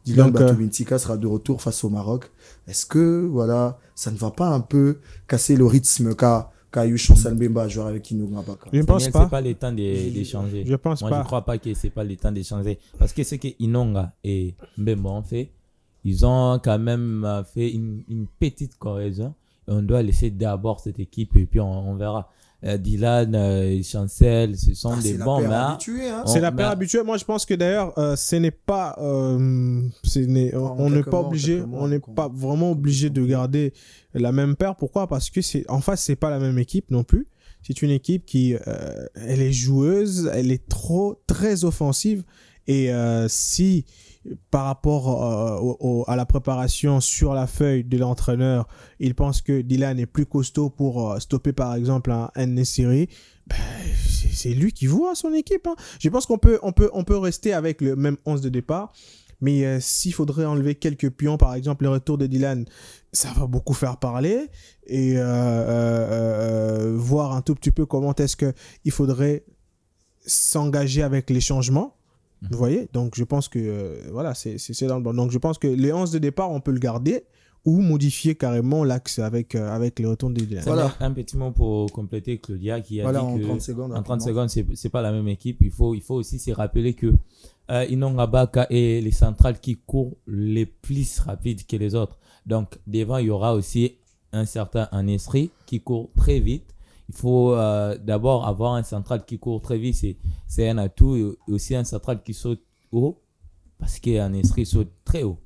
Dylan Batovintika sera de retour face au Maroc. Est-ce que, voilà, ça ne va pas un peu casser le rythme qu'a eu Chancel Mbemba à jouer avec Inonga Baka? Je ne pense C'est pas. pas le temps d'échanger. Je pense Moi, pas. je crois pas que c'est pas le temps d'échanger. Parce que ce que Inonga et Mbemba ont fait, ils ont quand même fait une petite cohésion. Et on doit laisser d'abord cette équipe et puis on verra. Dylan, Chancel, ce sont des bons paire mains. habituée, hein. C'est la paire habituelle. Moi, je pense que d'ailleurs, ce n'est pas, on n'est pas obligé, on n'est pas vraiment obligé de garder la même paire. Pourquoi? Parce que en face, c'est pas la même équipe non plus. C'est une équipe qui, elle est joueuse, elle est très offensive. Et si par rapport à la préparation sur la feuille de l'entraîneur, il pense que Dylan est plus costaud pour stopper par exemple un En-Nesyri, c'est lui qui voit son équipe. Hein. Je pense qu'on peut rester avec le même 11 de départ. Mais s'il faudrait enlever quelques pions, par exemple le retour de Dylan, ça va beaucoup faire parler. Et voir un tout petit peu comment est-ce qu'il faudrait s'engager avec les changements. Vous voyez? Donc je pense que voilà, c'est dans le bon. Donc je pense que les 11 de départ, on peut le garder ou modifier carrément l'axe avec les retours de Dylan. Voilà. Un petit mot pour compléter Claudia qui a dit en que 30 secondes, en 30 secondes, c'est pas la même équipe. Il faut aussi se rappeler que Inonga Baka est les centrales qui courent les plus rapides que les autres. Donc, devant, il y aura aussi un certain Anesri qui court très vite. Il faut d'abord avoir un central qui court très vite, c'est un atout. Et aussi un central qui saute haut, parce qu'un Anesri saute très haut.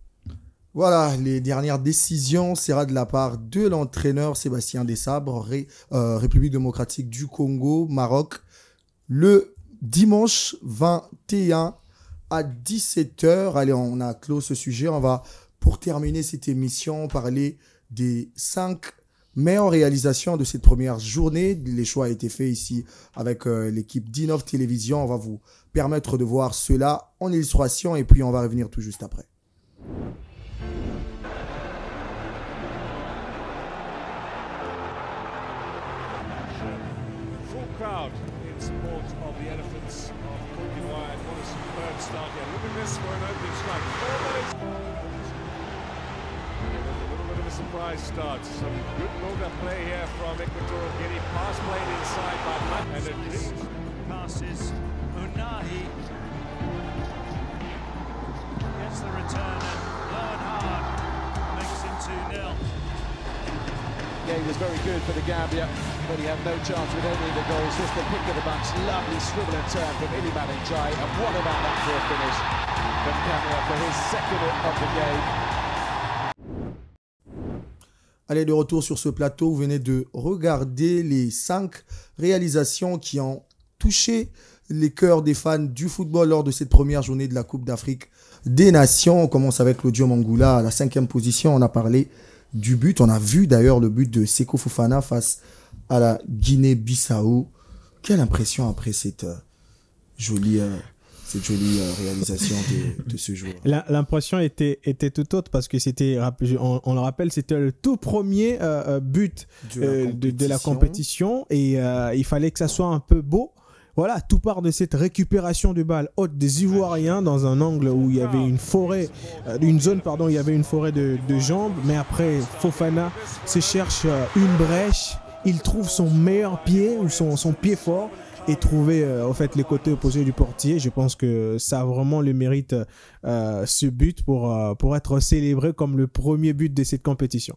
Voilà, les dernières décisions sera de la part de l'entraîneur Sébastien Desabre, République démocratique du Congo, Maroc, le dimanche 21 à 17h. Allez, on a clos ce sujet. On va, pour terminer cette émission, parler des 5 meilleures réalisations de cette première journée. Les choix ont été faits ici avec l'équipe d'Innov Télévision. On va vous permettre de voir cela en illustration et puis on va revenir tout juste après. Crowd in support of the Elephants of Côte d'Ivoire, and what a superb start here. Look at this for an opening strike. 4 minutes. A little bit of a surprise start. Some good build-up play here from Equatorial Guinea. Pass played inside by Matt. And a passes. Unahi gets the return and low and hard makes it 2-0. Yeah, he was very good for the Gambia, but he had no chance with any of the goals. Just the pick of the bunch, lovely swivel and turn from Iliman Ndiaye. And what about that for a finish from Camera for his second of the game. Allez, de retour sur ce plateau, vous venez de regarder les 5 réalisations qui ont touché les cœurs des fans du football lors de cette première journée de la Coupe d'Afrique des Nations. On commence avec l'Odium Angoula à la 5e position. On a parlé du but. On a vu d'ailleurs le but de Seko Fofana face à la Guinée-Bissau. Quelle impression après cette jolie réalisation de ce joueur. L'impression était tout autre parce que c'était, on le rappelle, c'était le tout premier but de la compétition et il fallait que ça soit un peu beau. Voilà, tout part de cette récupération de balle haute des Ivoiriens dans un angle où il y avait une forêt, où il y avait une forêt de jambes. Mais après, Fofana se cherche une brèche, il trouve son meilleur pied ou son pied fort et trouver en fait les côtés opposés du portier. Je pense que ça a vraiment le mérite, ce but, pour être célébré comme le premier but de cette compétition.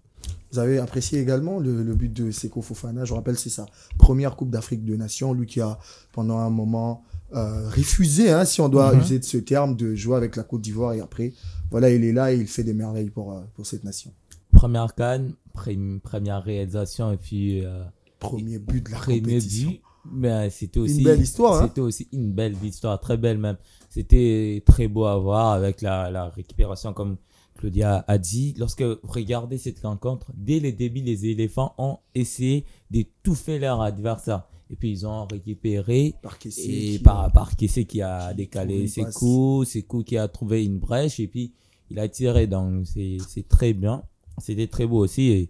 Vous avez apprécié également le but de Seko Fofana. Je rappelle, c'est sa première Coupe d'Afrique des Nations. Lui qui a, pendant un moment, refusé, si on doit user de ce terme, de jouer avec la Côte d'Ivoire. Et après, voilà, il est là et il fait des merveilles pour cette nation. Première CAN, première réalisation et puis... premier but de la compétition. But, mais c'était aussi... une belle histoire. C'était aussi une belle histoire, très belle même. C'était très beau à voir avec la récupération comme... Claudia a dit, lorsque vous regardez cette rencontre, dès le début, les éléphants ont essayé de tout faire leur adversaire. Et puis, ils ont récupéré par Kessé qui a décalé ses coups qui a trouvé une brèche et puis il a tiré. Donc, c'est très bien. C'était très beau aussi. Et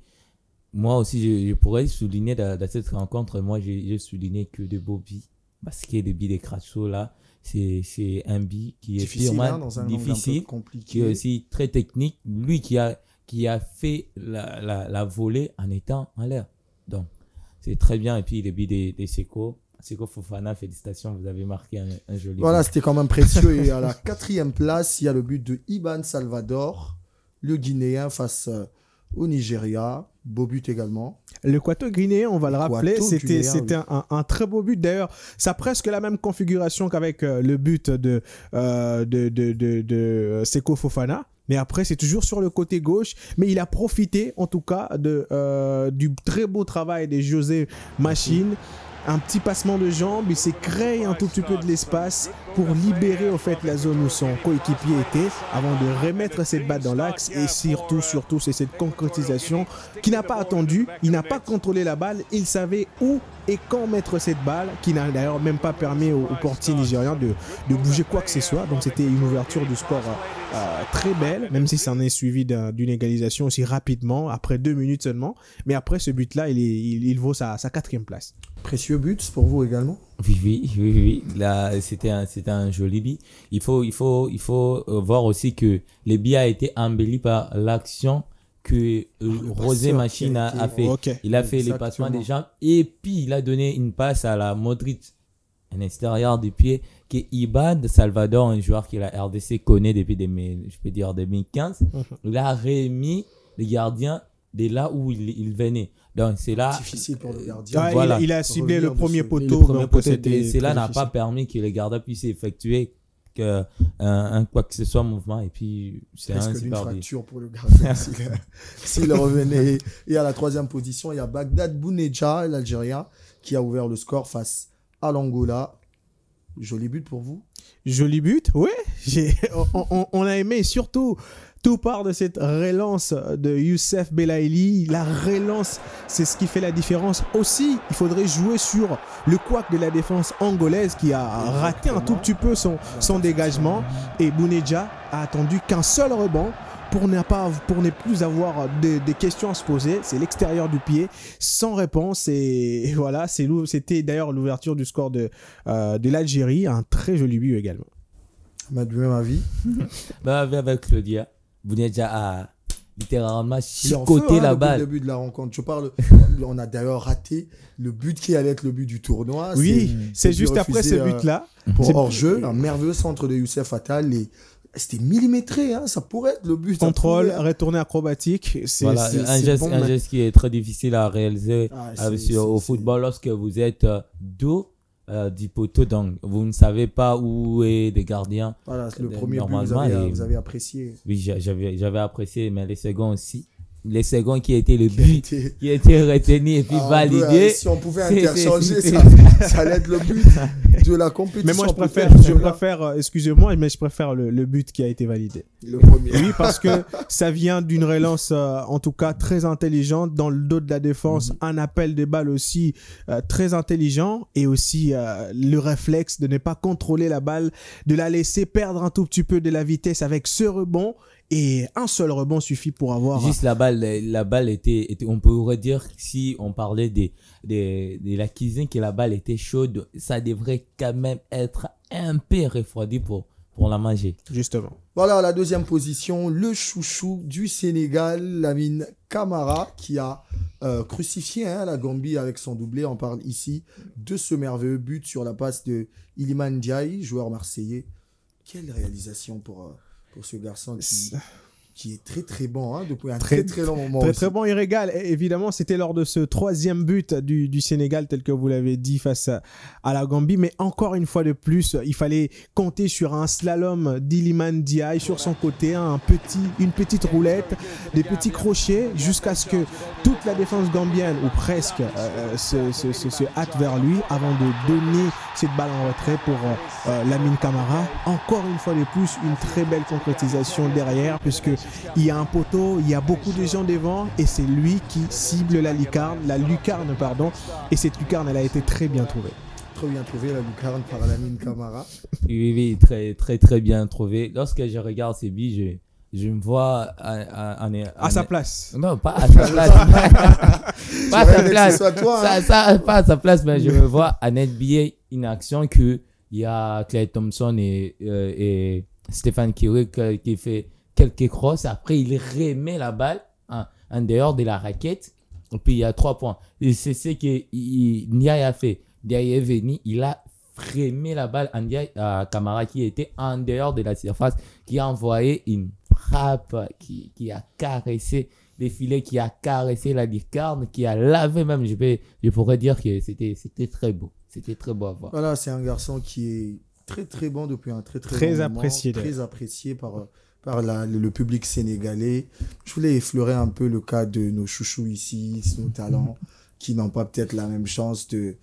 moi aussi, je pourrais souligner dans cette rencontre, moi, j'ai souligné que de beaux billes. Parce que le billes des Cracho, là, c'est un billet qui est purement difficile, qui est aussi très technique. Lui qui a fait la volée en étant en l'air. Donc, c'est très bien. Et puis, le billet des Seko Fofana, félicitations, vous avez marqué un joli Voilà, but. c'était quand même précieux. Et à la 4e place, il y a le but de Iban Salvador, le Guinéen face au Nigeria. Beau but également. Le Quato-Guinéen, on va le rappeler, c'était un très beau but. D'ailleurs, ça a presque la même configuration qu'avec le but de Seko Fofana. Mais après, c'est toujours sur le côté gauche. Mais il a profité, en tout cas, du très beau travail de José Machine. Un petit passement de jambes, il s'est créé un tout petit peu de l'espace pour libérer au fait la zone où son coéquipier était avant de remettre cette balle dans l'axe et surtout c'est cette concrétisation qui n'a pas attendu, il n'a pas contrôlé la balle, il savait où et quand mettre cette balle qui n'a d'ailleurs même pas permis au portier nigérian de bouger quoi que ce soit. Donc c'était une ouverture du score très belle, même si ça en est suivi d'une égalisation aussi rapidement après 2 minutes seulement. Mais après ce but là il vaut sa 4e place. Précieux but pour vous également? Oui. Là, c'était un joli but. Il faut voir aussi que le but a été embelli par l'action que José Machine a fait. Okay. Il a fait les passements des jambes et puis il a donné une passe à la Modric, un extérieur du pied que Ibad Salvador, un joueur que la RDC connaît depuis, je peux dire 2015, il a remis le gardien de là où il venait. Donc c'est là. Difficile pour le gardien. Voilà. Il a ciblé le premier poteau. Cela n'a pas permis que le gardien puisse effectuer quoi que ce soit mouvement, et puis c'est un super super fracture pour le gardien s'il revenait. Et à la 3e position, il y a Bagdad Bounedja, l'Algérien, qui a ouvert le score face à l'Angola. Joli but pour vous? Joli but, oui. On a aimé, surtout tout part de cette relance de Youssef Belaïli. La relance, c'est ce qui fait la différence. Aussi, il faudrait jouer sur le couac de la défense angolaise qui a raté un tout petit peu son dégagement. Et Bounedja a attendu qu'un seul rebond pour ne plus avoir des questions à se poser. C'est l'extérieur du pied, sans réponse. Et voilà, c'était d'ailleurs l'ouverture du score de l'Algérie. Un très joli but également. Du même avis. Avec Claudia, Bounedja a littéralement chicoté la balle. Depuis le début de la rencontre. Je parle, on a d'ailleurs raté le but qui allait être le but du tournoi. Oui, c'est juste après ce but-là. Pour hors-jeu, un merveilleux centre de Youssef Attal. C'était millimétré, hein, ça pourrait être le but. Contrôle, retourné acrobatique. Voilà, un geste qui est très difficile à réaliser au football lorsque vous êtes dos du poteau, donc vous ne savez pas où est le gardien. Voilà, le premier but, vous avez apprécié. Oui, j'avais apprécié, mais les seconds aussi. Les seconds qui étaient le but, qui était retenu et puis validé. Si on pouvait interchanger, ça allait être le but de la compétition. Mais moi, je préfère excusez-moi, mais je préfère le but qui a été validé. Le premier. Oui, parce que ça vient d'une relance, en tout cas, très intelligente dans le dos de la défense. Un appel de balle aussi très intelligent, et aussi le réflexe de ne pas contrôler la balle, de la laisser perdre un tout petit peu de la vitesse avec ce rebond. Et un seul rebond suffit pour avoir... Juste la balle était, on pourrait dire, si on parlait de la cuisine, que la balle était chaude, ça devrait quand même être un peu refroidi pour la manger. Justement. Voilà, à la 2e position, le chouchou du Sénégal, Lamine Camara, qui a crucifié la Gambie avec son doublé. On parle ici de ce merveilleux but sur la passe de Iliman Ndiaye, joueur marseillais. Quelle réalisation pour ce garçon qui est très très bon depuis un très long moment. Très bon, il régale. Et évidemment, c'était lors de ce 3e but du Sénégal, tel que vous l'avez dit, face à la Gambie. Mais encore une fois de plus, il fallait compter sur un slalom d'Iliman Ndiaye sur son côté, une petite roulette, des petits crochets, jusqu'à ce que toute la défense gambienne, ou presque, se hâte vers lui avant de donner cette balle en retrait pour Lamine Camara. Encore une fois de plus, une très belle concrétisation derrière, puisque il y a un poteau, il y a beaucoup de gens devant, et c'est lui qui cible la lucarne, et cette lucarne, elle a été très bien trouvée. Très bien trouvée, la lucarne par Lamine Camara. Oui, très très très bien trouvé. Lorsque je regarde ces buts, je me vois à sa place. Non, pas à sa place. Pas à sa place. Pas à sa place, mais je me vois en NBA une action que il y a Clay Thompson et Stéphane Kirik qui fait quelques crosses. Après, il remet la balle en dehors de la raquette. Et puis, il y a 3 points. Et c'est ce que Ndiaye a fait. Ndiaye est venu, il a remis la balle à Camara qui était en dehors de la surface, qui a envoyé une frappe qui a caressé les filets, qui a caressé la lucarne, qui a lavé même. Je pourrais dire que c'était très beau. C'était très beau à voir. Voilà, c'est un garçon qui est très très bon depuis un très long apprécié, moment, très apprécié par le public sénégalais. Je voulais effleurer un peu le cas de nos chouchous ici, nos talents, qui n'ont pas peut-être la même chance de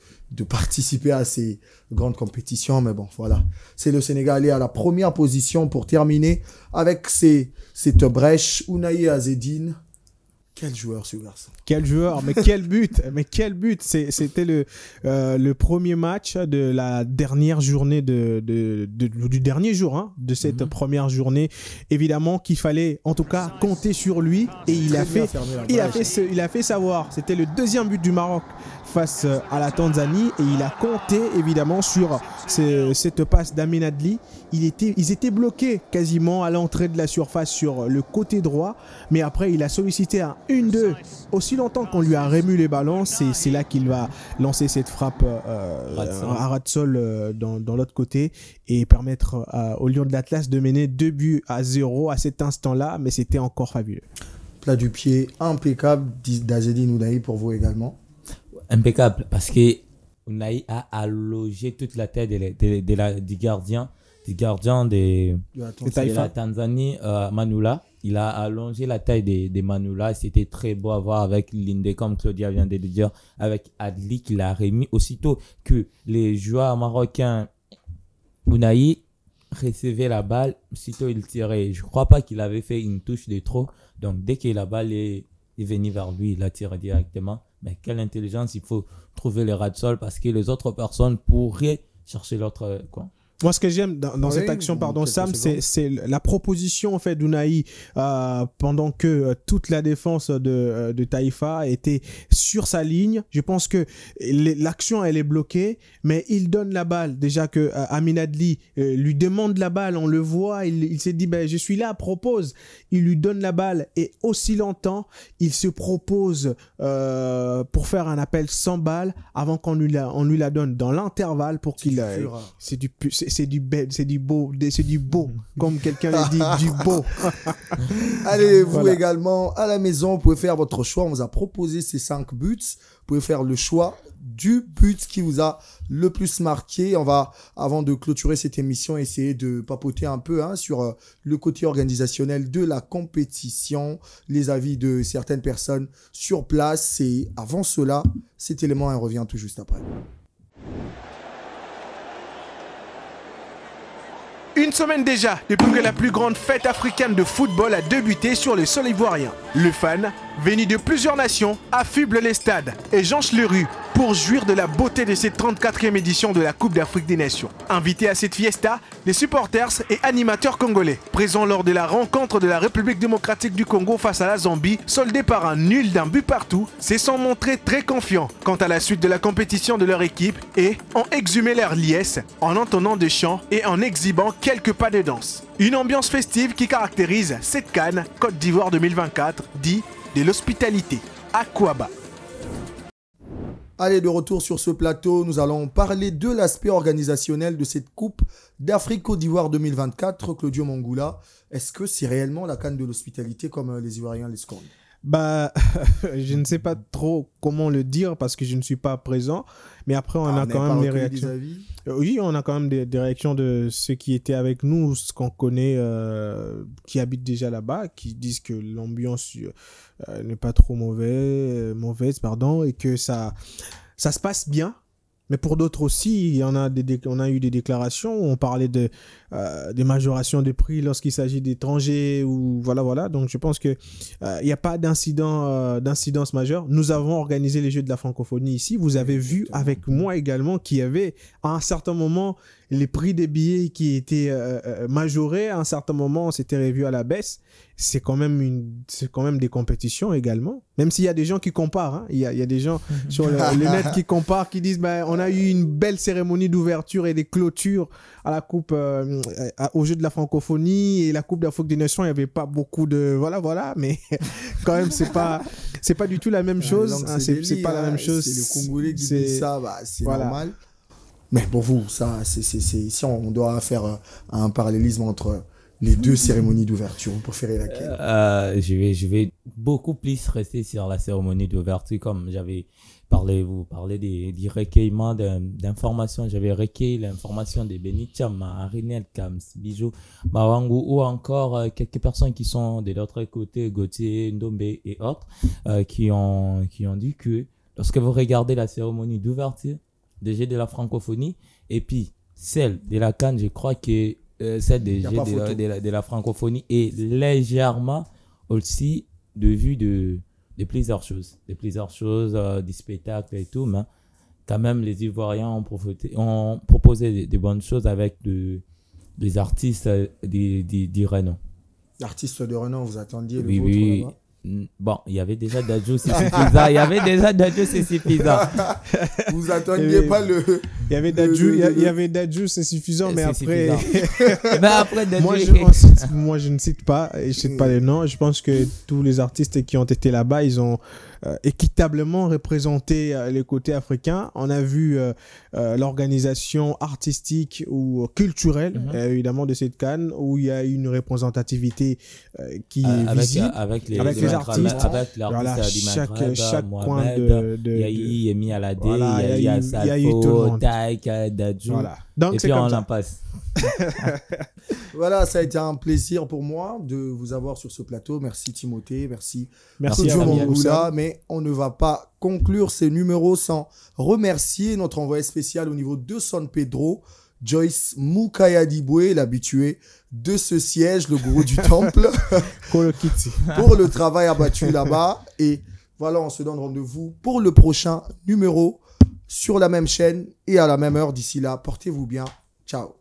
participer à ces grandes compétitions. Mais bon, voilà. C'est le Sénégalais à la 1re position pour terminer avec cette brèche. Ounahi Azzedine. Quel joueur, ce garçon. Quel joueur, mais quel but. Mais quel but. C'était le premier match de la dernière journée du dernier jour de cette première journée. Évidemment qu'il fallait en tout cas compter sur lui, et il a fait savoir. C'était le 2e but du Maroc face à la Tanzanie, et il a compté évidemment sur cette passe d'Amin Adli. Ils étaient bloqués quasiment à l'entrée de la surface sur le côté droit, mais après il a sollicité 1-2. Aussi longtemps qu'on lui a remué les ballons, c'est là qu'il va lancer cette frappe à ras de sol dans l'autre côté et permettre aux Lions de l'Atlas de mener 2-0 à cet instant-là, mais c'était encore fabuleux. Plat du pied impeccable d'Azedine Ounahi pour vous également. Impeccable, parce que Ounahi a allogé toute la tête du gardien de la Tanzanie, Manula. Il a allongé la taille des Manula. C'était très beau à voir avec Linde, comme Claudia vient de le dire, avec Adli qui l'a remis. Aussitôt que les joueurs marocains, Ounahi recevait la balle, aussitôt il tirait. Je ne crois pas qu'il avait fait une touche de trop. Donc dès que la balle est venue vers lui, il a tiré directement. Mais quelle intelligence, il faut trouver les ras de sol parce que les autres personnes pourraient chercher l'autre coin. Moi, ce que j'aime dans cette action, Sam, c'est la proposition en fait d'Ounahi pendant que toute la défense de Taïfa était sur sa ligne. Je pense que l'action elle est bloquée, mais il donne la balle. Déjà que Amin Adli lui demande la balle, on le voit, il s'est dit je suis là, propose. Il lui donne la balle et aussi longtemps, il se propose pour faire un appel sans balle avant qu'on lui la donne dans l'intervalle pour qu'il c'est du beau, comme quelqu'un le dit, du beau. Allez, vous également, à la maison, vous pouvez faire votre choix. On vous a proposé ces 5 buts. Vous pouvez faire le choix du but qui vous a le plus marqué. On va, avant de clôturer cette émission, essayer de papoter un peu sur le côté organisationnel de la compétition, les avis de certaines personnes sur place. Et avant cela, cet élément revient tout juste après. Une semaine déjà, depuis que la plus grande fête africaine de football a débuté sur le sol ivoirien. Le fan, venu de plusieurs nations, affuble les stades et jonche les rues pour jouir de la beauté de cette 34e édition de la Coupe d'Afrique des Nations. Invités à cette fiesta, les supporters et animateurs congolais, présents lors de la rencontre de la République démocratique du Congo face à la Zambie, soldée par un nul d'un but partout, se sont montrés très confiants quant à la suite de la compétition de leur équipe et ont exhumé leur liesse en entonnant des chants et en exhibant quelques pas de danse. Une ambiance festive qui caractérise cette CAN Côte d'Ivoire 2024, dit de l'hospitalité. Aquaba. Allez, de retour sur ce plateau, nous allons parler de l'aspect organisationnel de cette Coupe d'Afrique Côte d'Ivoire 2024. Claudio Mangula, est-ce que c'est réellement la CAN de l'hospitalité comme les Ivoiriens les scandent? Je ne sais pas trop comment le dire parce que je ne suis pas présent, mais après on a quand même des réactions. Oui, on a quand même des réactions de ceux qui étaient avec nous, ce qu'on connaît, qui habitent déjà là-bas, qui disent que l'ambiance n'est pas trop mauvaise, et que ça se passe bien. Mais pour d'autres aussi, on a eu des déclarations où on parlait des majorations de prix lorsqu'il s'agit d'étrangers ou voilà. Donc je pense que il n'y a pas d'incidence majeure. Nous avons organisé les Jeux de la francophonie ici. Vous avez vu avec moi également qu'il y avait à un certain moment les prix des billets qui étaient majorés. À un certain moment, on s'était revu à la baisse. C'est quand même des compétitions également. Même s'il y a des gens qui comparent, il y a des gens sur le net qui comparent, qui disent on a eu une belle cérémonie d'ouverture et des clôtures à la coupe aux Jeux de la francophonie et la Coupe d'Afrique des Nations. Il n'y avait pas beaucoup de voilà, mais quand même c'est pas du tout la même chose. C'est pas la même chose. C'est le Congolais qui dit ça, c'est normal. Mais pour vous, ça, si on doit faire un parallélisme entre les deux cérémonies d'ouverture, vous préférez laquelle? Je vais beaucoup plus rester sur la cérémonie d'ouverture, comme j'avais vous parlez du recueillement d'informations. J'avais recueilli l'information de Benichama, Arinel Kams, Bijou, Mawangu, ou encore quelques personnes qui sont de l'autre côté, Gauthier, Ndombe et autres, qui ont dit que lorsque vous regardez la cérémonie d'ouverture des Jeux de la francophonie et puis celle de la CAN, je crois que celle des Jeux de la francophonie est légèrement aussi de vue de plusieurs choses, du spectacle et tout, mais quand même les Ivoiriens ont proposé des bonnes choses avec des artistes du renom. L'artiste de renom, vous attendiez le vôtre là-bas? Bon, il y avait déjà Dadju, c'est suffisant. Il y avait déjà Dadju, c'est suffisant. Vous attendiez pas le... Il y avait Dadju, il y avait Dadju, c'est suffisant, mais après... Mais après Dadju... Moi, je ne cite pas, et je cite pas les noms. Je pense que tous les artistes qui ont été là-bas, ils ont équitablement représenté les côtés africains. On a vu l'organisation artistique ou culturelle, évidemment, de cette CAN, où il y a une représentativité qui est visible. Avec les artistes. Avec l'artiste chaque coin de... Il y a eu Yemi Alade, il y a Salfo, Taïk, Dadju. Voilà. Donc, et puis on en passe. Voilà, ça a été un plaisir pour moi de vous avoir sur ce plateau. Merci Timothée, merci Joe Mongoula. Mais on ne va pas conclure ces numéros sans remercier notre envoyé spécial au niveau de San Pedro, Joyce Mukayadibwe, l'habitué de ce siège, le gourou du temple, pour le travail abattu là-bas. Et voilà, on se donne rendez-vous pour le prochain numéro sur la même chaîne et à la même heure. D'ici là, portez-vous bien. Ciao.